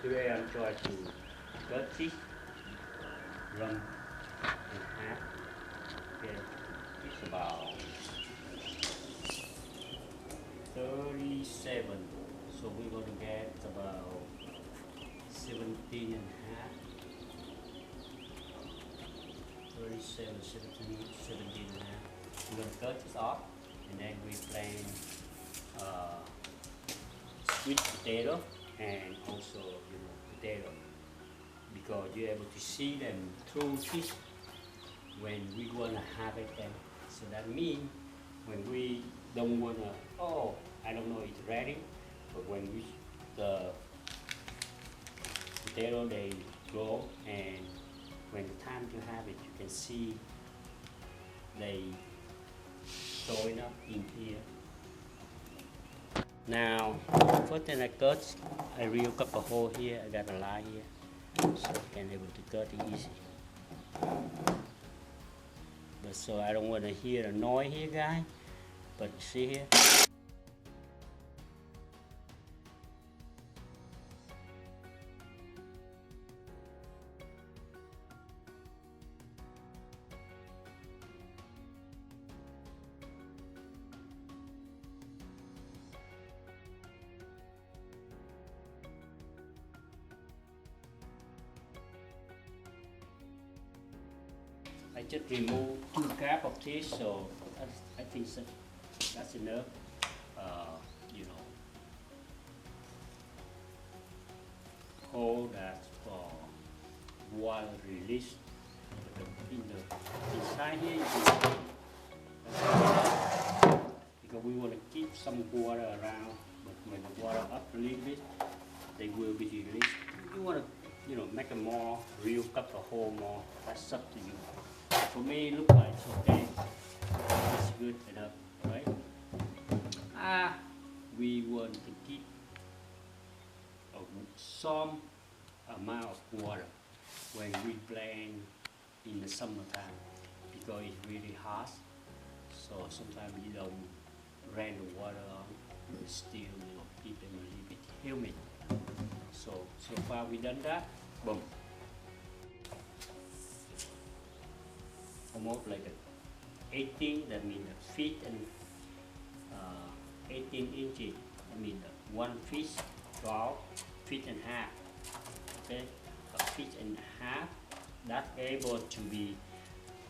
Today I'm trying to cut this rum in half. Okay, it's about 37. So we're going to get about 17 and a half. 37, 17, 17 and a half. We're going to cut this off and then we plan sweet potato and also potato, because you're able to see them through this when we want to have it then. So that means when we don't want to, oh, I don't know it's ready, but when we the potato they grow, and when the time to have it, you can see they showing up in here. Now, first thing I cut, I real cut a hole here. I got a line here, so I can able to cut it easy. But so I don't want to hear the noise here, guys. But see here. I just remove 2 cups of this, so I think that's enough. You know, hold that for water release. In the inside here, because we want to keep some water around, but when the water up a little bit, they will be released. You want to, make a more real cut the hole more. That's up to you. For me, it looks like it's okay. It's good enough, right? We want to keep some amount of water when we plant in the summertime, because it's really hot. So sometimes you don't rain the water on, but still keep them a little bit humid. So far we done that. Boom. Almost like 18, that means feet and 18 inches. I mean 1 feet, 12 feet and a half. Okay, a feet and a half. That's able to be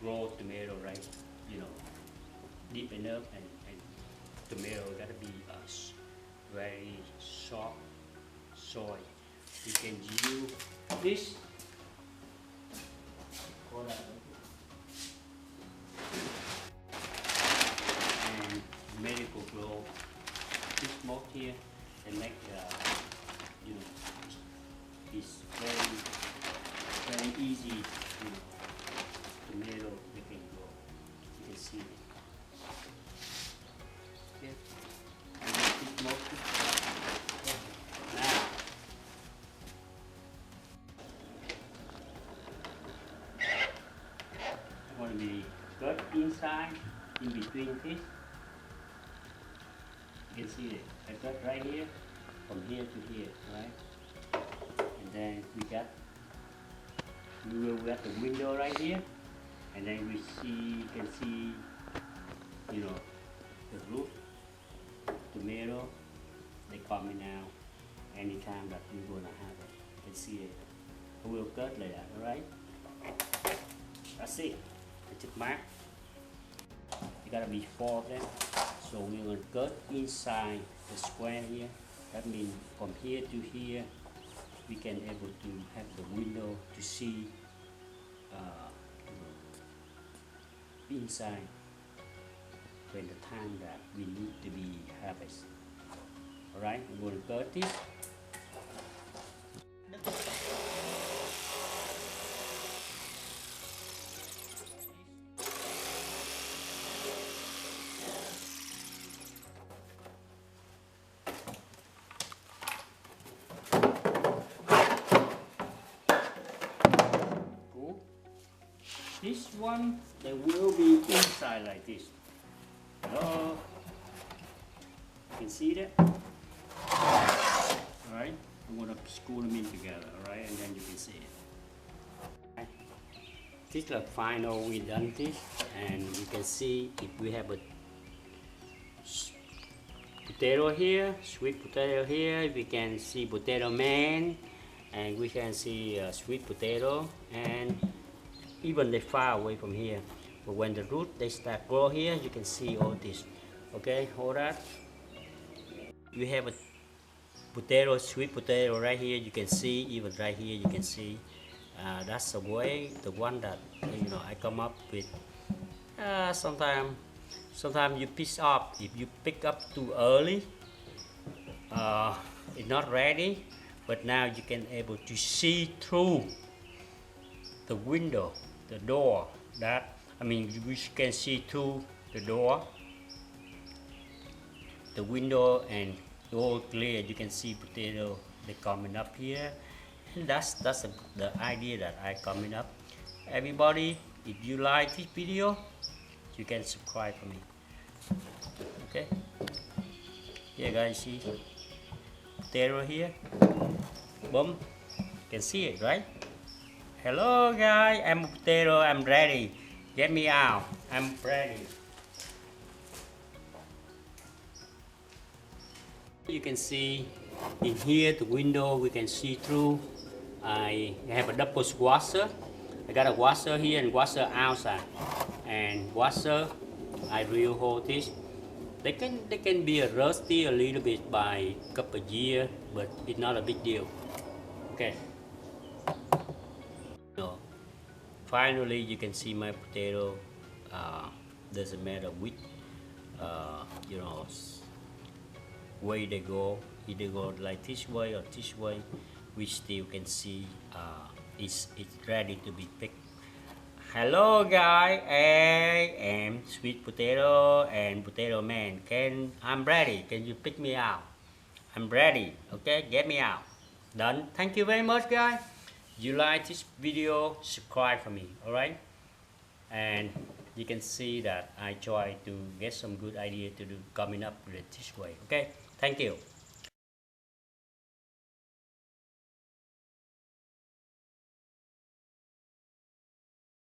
grow tomato, right? Deep enough, and tomato gotta be very soft soil. You can use this. And medical grow this smoke here and make it's very easy. Tomato they can grow. You can see it. Okay. And this smoke. Now I want to be cut inside in between this. You can see it. I cut right here, from here to here, right? And then we got the window right here, and then we can see, the roof, tomato, they coming out anytime that we're gonna have it. You can see it. We'll cut like that, alright? That's it. I took mark. It gotta be 4 of them. So we're going to cut inside the square here. That means from here to here, we can able to have the window to see inside when the time that we need to be harvest. Alright, we're going to cut this. This one, they will be inside like this. Hello? You can see that? Alright? I'm gonna screw them in together, alright, and then you can see it. This is the final we done this, and you can see if we have a potato here, sweet potato here, we can see potato man, and we can see sweet potato, and even they far away from here. But when the root they start grow here, you can see all this. Okay, hold that. You have a potato, sweet potato right here. You can see even right here. You can see that's the way, the one that I come up with. Sometimes you pick up. If you pick up too early, it's not ready. But now you can able to see through the window, the door. You can see through the door, the window, and all clear. You can see potato they coming up here, and that's the idea that I coming up. Everybody, if you like this video, you can subscribe for me. Okay, here guys, see potato here, boom, you can see it, right? Hello guys, I'm a potato, I'm ready. Get me out, I'm ready. You can see in here the window, we can see through. I have a double washer. I got a washer here and washer outside. And washer, I will hold this. They can be rusty a little bit by a couple of years, but it's not a big deal. Okay. So finally, you can see my potato. Doesn't matter which way they go, either go like this way or this way, we still can see it's ready to be picked. Hello guys, I am sweet potato and potato man. I'm ready. Can you pick me out? I'm ready. Okay, get me out. Done. Thank you very much guys. You like this video, subscribe for me, alright? And you can see that I try to get some good idea to do coming up with it this way. Okay, thank you.